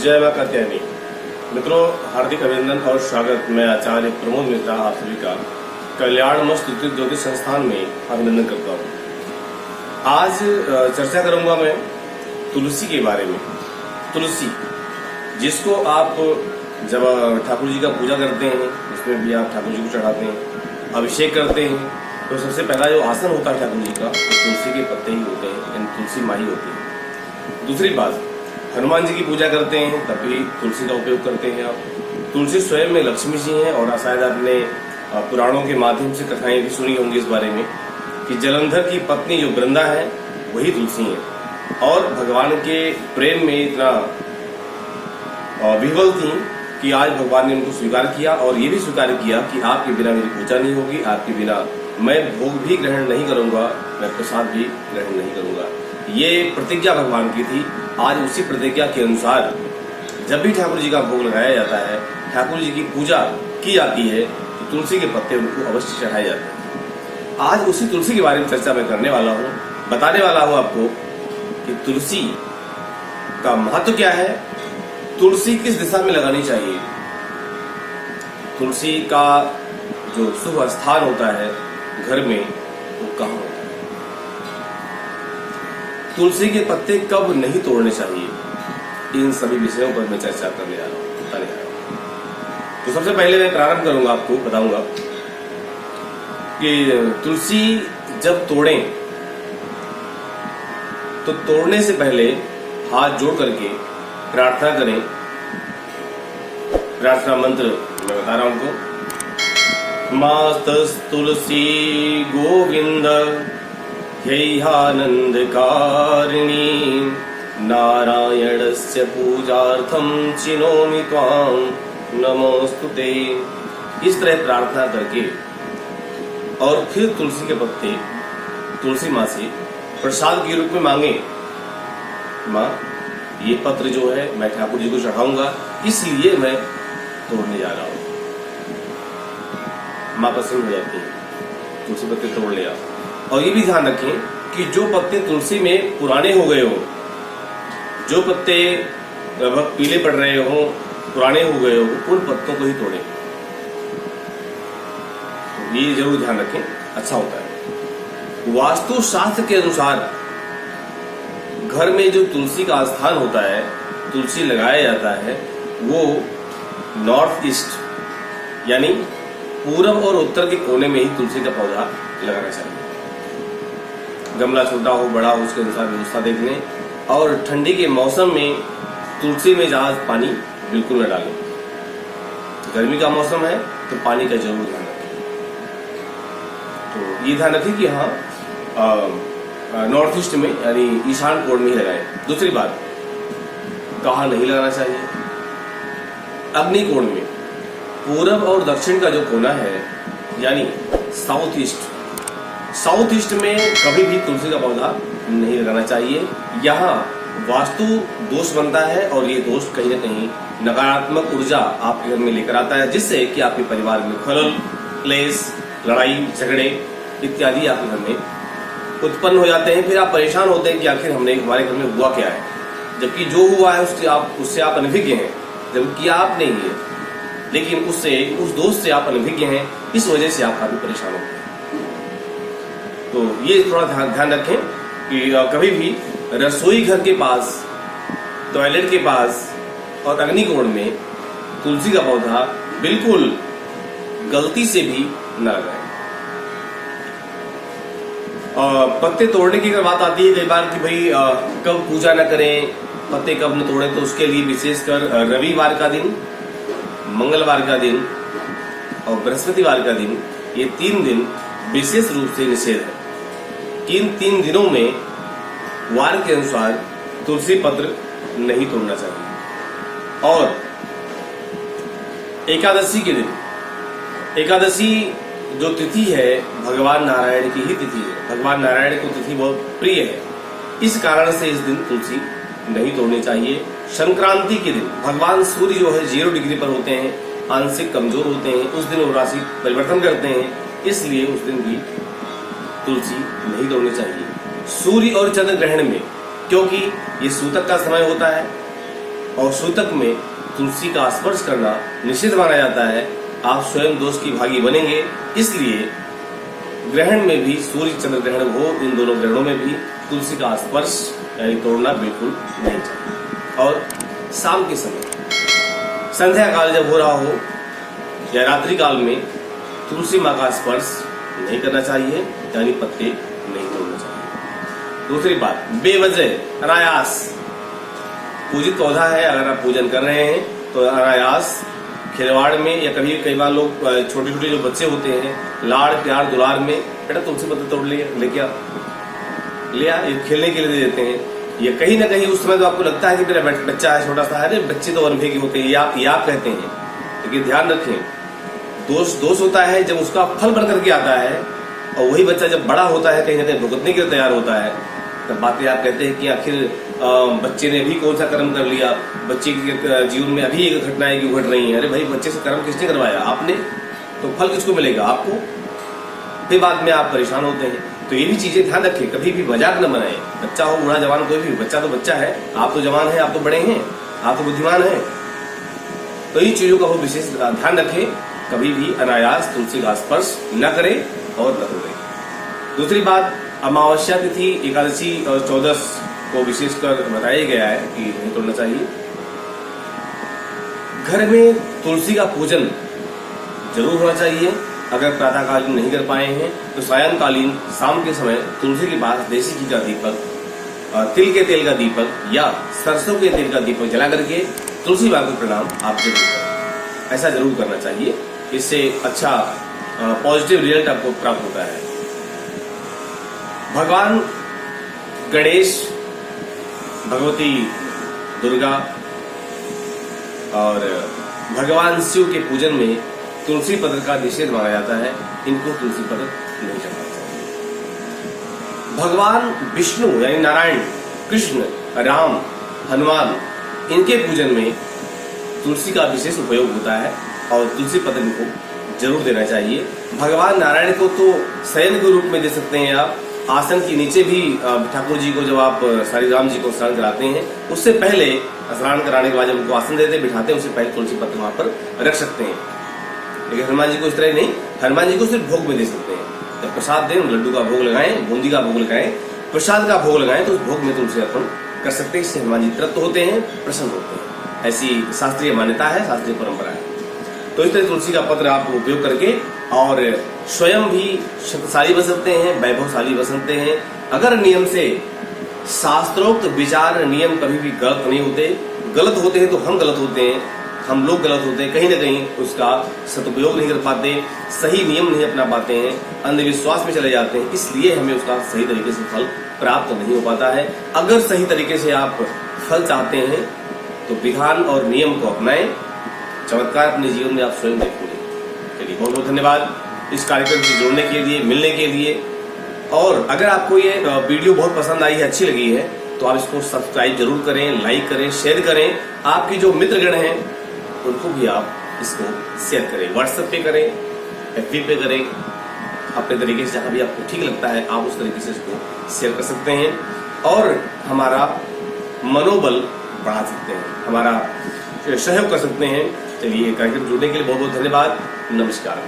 जय मां कात्यायनी। मित्रों, हार्दिक अभिनंदन और स्वागत। मैं आचार्य प्रमोद मिश्रा आप सभी का कल्याण मस्त ज्योतिष संस्थान में अभिनंदन करता हूँ। आज चर्चा करूंगा मैं तुलसी के बारे में। तुलसी, जिसको आप जब ठाकुर जी का पूजा करते हैं, उसमें भी आप ठाकुर जी को चढ़ाते हैं, अभिषेक करते हैं, तो सबसे पहला जो आसन होता है ठाकुर जी का, वो तुलसी के पत्ते ही होते हैं, यानी तुलसी माही होती है। दूसरी बात, हनुमान जी की पूजा करते हैं तब भी तुलसी का उपयोग करते हैं आप। तुलसी स्वयं में लक्ष्मी जी हैं, और शायद आपने पुराणों के माध्यम से कथाएं भी सुनी होंगी इस बारे में कि जलंधर की पत्नी जो वृंदा है वही तुलसी है, और भगवान के प्रेम में इतना विह्वल थी कि आज भगवान ने उनको स्वीकार किया, और ये भी स्वीकार किया कि आपके बिना मेरी पूजा नहीं होगी, आपके बिना मैं भोग भी ग्रहण नहीं करूंगा, मैं प्रसाद भी ग्रहण नहीं करूंगा। ये प्रतिज्ञा भगवान की थी। आज उसी प्रतिज्ञा के अनुसार जब भी ठाकुर जी का भोग लगाया जाता है, ठाकुर जी की पूजा की जाती है, तो तुलसी के पत्ते उनको अवश्य चढ़ाए जाते हैं। आज उसी तुलसी के बारे में चर्चा मैं करने वाला हूँ, बताने वाला हूँ आपको कि तुलसी का महत्व क्या है, तुलसी किस दिशा में लगानी चाहिए, तुलसी का जो शुभ स्थान होता है घर में वो कहाँ होता है, तुलसी के पत्ते कब नहीं तोड़ने चाहिए, इन सभी विषयों पर मैं चर्चा करने जा रहा हूँ, बताने जा रहा हूँ। तो सबसे पहले मैं प्रारंभ करूंगा, आपको बताऊंगा कि तुलसी जब तोड़ें तो तोड़ने से पहले हाथ जोड़ करके प्रार्थना करें। प्रार्थना मंत्र मैं बता रहा हूं उनको। मास्तस्तुलसी गोविंद ह्यैहानंदकारिणी नारायणस्य पूजार्थं चिनोमि त्वां नमोस्तुते। इस तरह प्रार्थना करके और फिर तुलसी के पत्ते तुलसी माँ से प्रसाद के रूप में मांगे। माँ, ये पत्र जो है मैं ठाकुर जी को चढ़ाऊंगा, इसलिए मैं तोड़ने जा रहा हूं। माँ प्रसन्न हो जाती है, तुलसी पत्ते तोड़ लिया। और ये भी ध्यान रखें कि जो पत्ते तुलसी में पुराने हो गए हो, जो पत्ते लगभग पीले पड़ रहे हो, पुराने हो गए हो, उन पत्तों को ही तोड़ें। तो ये जरूर ध्यान रखें, अच्छा होता है। वास्तु शास्त्र के अनुसार घर में जो तुलसी का स्थान होता है, तुलसी लगाया जाता है, वो नॉर्थ ईस्ट यानी पूरब और उत्तर के कोने में ही तुलसी का पौधा लगाना चाहिए। गमला छोटा हो बड़ा हो उसके अनुसार व्यवस्था देख लें। और ठंडी के मौसम में तुलसी में ज्यादा पानी बिल्कुल न डालें। गर्मी का मौसम है तो पानी का जरूर ध्यान रखें। तो ये ध्यान रखें कि हाँ नॉर्थ ईस्ट में यानी ईशान कोण में ही लगाएं। दूसरी बात, कहाँ नहीं लगाना चाहिए, अग्नि कोण में। पूरब और दक्षिण का जो कोना है यानी साउथ ईस्ट में कभी भी तुलसी का पौधा नहीं लगाना चाहिए। यहाँ वास्तु दोष बनता है, और ये दोष कहीं ना कहीं नकारात्मक ऊर्जा आपके घर में लेकर आता है, जिससे कि आपके परिवार में खलल, क्लेश, लड़ाई झगड़े इत्यादि आपके घर में उत्पन्न हो जाते हैं। फिर आप परेशान होते हैं कि आखिर हमारे घर में हुआ क्या है, जबकि जो हुआ है उससे आप अनभिज्ञ हैं, जबकि आप नहीं है, लेकिन उस दोष से आप अनभिज्ञ हैं। इस वजह से आप काफी परेशान होते हैं। तो ये थोड़ा ध्यान रखें कि कभी भी रसोई घर के पास, टॉयलेट के पास और अग्निकोण में तुलसी का पौधा बिल्कुल गलती से भी न लगाएं। पत्ते तोड़ने की अगर बात आती है कई बार कि भाई कब पूजा न करें, पत्ते कब न तोड़ें, तो उसके लिए विशेषकर रविवार का दिन, मंगलवार का दिन और बृहस्पतिवार का दिन, ये 3 दिन विशेष रूप से निषेध है। इन 3 दिनों में वार के अनुसार तुलसी पत्र नहीं तोड़ना चाहिए। और एकादशी के दिन, एकादशी जो तिथि है भगवान नारायण की ही तिथि है, भगवान नारायण को तिथि बहुत प्रिय है, इस कारण से इस दिन तुलसी नहीं तोड़नी चाहिए। संक्रांति के दिन भगवान सूर्य जो है 0 डिग्री पर होते हैं, आंशिक कमजोर होते हैं, उस दिन वो राशि परिवर्तन करते हैं, इसलिए उस दिन भी तुलसी नहीं तोड़नी चाहिए। सूर्य और चंद्र ग्रहण में, क्योंकि ये सूतक का समय होता है, और सूतक में तुलसी का स्पर्श करना निषिद्ध माना जाता है। आप स्वयं दोष की भागी बनेंगे। इसलिए ग्रहण में भी, सूर्य चंद्र ग्रहण हो, इन दोनों ग्रहणों में भी तुलसी का स्पर्श यानी तोड़ना बिल्कुल नहीं चाहिए। और शाम के समय संध्या काल जब हो रहा हो या रात्रि काल में तुलसी माँ का स्पर्श नहीं करना चाहिए, यानी पत्ते नहीं तोड़ना चाहिए। दूसरी बात, बेवजह अनायास पूजित पौधा है, अगर आप पूजन कर रहे हैं तो अनायास खिलवाड़ में, या कभी कई बार लोग छोटे छोटे जो बच्चे होते हैं लाड़ प्यार दुलार में, बेटा तुलसी पत्ते तोड़ लेके आ, ये खेलने के लिए दे देते हैं। ये कहीं ना कहीं उस समय तो आपको लगता है कि मेरा बच्चा है छोटा सा है, अरे बच्चे तो अनभे की होते हैं, ये आप कहते हैं। लेकिन ध्यान रखें, दोष होता है जब उसका फल बन करके आता है, और वही बच्चा जब बड़ा होता है कहीं ना कहीं भुगतने के लिए तैयार होता है, तब बातें आप कहते हैं कि आखिर बच्चे ने भी कौन सा कर्म कर लिया, बच्चे के जीवन में अभी एक घटनाएं क्यों घट रही हैं। अरे भाई, बच्चे से कर्म किसने करवाया? आपने। तो फल किसको मिलेगा? आपको। फिर बाद में आप परेशान होते हैं। तो ये भी चीजें ध्यान रखें, कभी भी मजाक न बनाएं। बच्चा हो बूढ़ा जवान कोई भी, बच्चा तो बच्चा है, आप तो जवान हैं, आप तो बड़े हैं, आप तो बुद्धिमान हैं। तो इन चीजों का वो विशेष ध्यान रखें, कभी भी अनायास तुलसी का स्पर्श न करें और न तोड़ें। दूसरी बात, अमावस्या तिथि, एकादशी और चौदस को विशेषकर बताया गया है कि नहीं तोड़ना चाहिए। घर में तुलसी का पूजन जरूर होना चाहिए। अगर प्रातःकालीन नहीं कर पाए हैं तो सायंकालीन, शाम के समय तुलसी के पास देसी घी का दीपक, तिल के तेल का दीपक या सरसों के तेल का दीपक जला करके तुलसी माँ को प्रणाम आप जरूर करें। ऐसा जरूर करना चाहिए, इससे अच्छा पॉजिटिव रिजल्ट आपको प्राप्त होता है। भगवान गणेश, भगवती दुर्गा और भगवान शिव के पूजन में तुलसी पत्र का निषेध माना जाता है। इनको तुलसी पत्र नहीं चढ़ाना चाहिए। भगवान विष्णु यानी नारायण, कृष्ण, राम, हनुमान, इनके पूजन में तुलसी का विशेष उपयोग होता है और तुलसी पत्र इनको जरूर देना चाहिए। भगवान नारायण को तो शयन के रूप में दे सकते हैं आप। आसन के नीचे भी ठाकुर जी को जब आप सारी राम जी को स्नान कराते हैं, उससे पहले स्नान कराने के बाद जब उनको आसन देते बिठाते हैं, उससे पहले तुलसी पत्र वहां पर रख सकते हैं। लेकिन हनुमान जी को इस तरह नहीं, हनुमान जी को सिर्फ भोग में दे सकते हैं। जब प्रसाद दें, लड्डू का भोग लगाएं, बूंदी का भोग लगाएं, प्रसाद का भोग लगाएं, तो उस भोग में तुलसी अर्पण कर सकते हैं। इससे हनुमान जी तृप्त होते हैं, प्रसन्न होते हैं। ऐसी शास्त्रीय मान्यता है, शास्त्रीय परंपरा है। तो इस तरह तुलसी का पत्र आप उपयोग करके और स्वयं भी शक्तिशाली बन सकते हैं, वैभवशाली बन सकते हैं। अगर नियम से, शास्त्रोक्त विचार नियम कभी भी गलत नहीं होते। गलत होते हैं तो हम गलत होते हैं, हम लोग गलत होते हैं, कहीं ना कहीं उसका सदुपयोग नहीं कर पाते, सही नियम नहीं अपना पाते हैं, अंधविश्वास में चले जाते हैं। इसलिए हमें उसका सही तरीके से फल प्राप्त नहीं हो पाता है। अगर सही तरीके से आप फल चाहते हैं तो विधान और नियम को अपनाएं, चमत्कार अपने जीवन में आप स्वयं देखेंगे। चलिए, बहुत बहुत धन्यवाद इस कार्यक्रम से जुड़ने के लिए, मिलने के लिए। और अगर आपको ये वीडियो बहुत पसंद आई है, अच्छी लगी है, तो आप इसको सब्सक्राइब जरूर करें, लाइक करें, शेयर करें। आपकी जो मित्रगण हैं उनको भी आप इसको शेयर करें, व्हाट्सएप पे करें, एफबी पे करें, अपने तरीके से जहां भी आपको ठीक लगता है आप उस तरीके से इसको शेयर कर सकते हैं और हमारा मनोबल बढ़ा सकते हैं, हमारा सहयोग कर सकते हैं। चलिए, कार्यक्रम जुड़ने के लिए बहुत बहुत धन्यवाद। नमस्कार।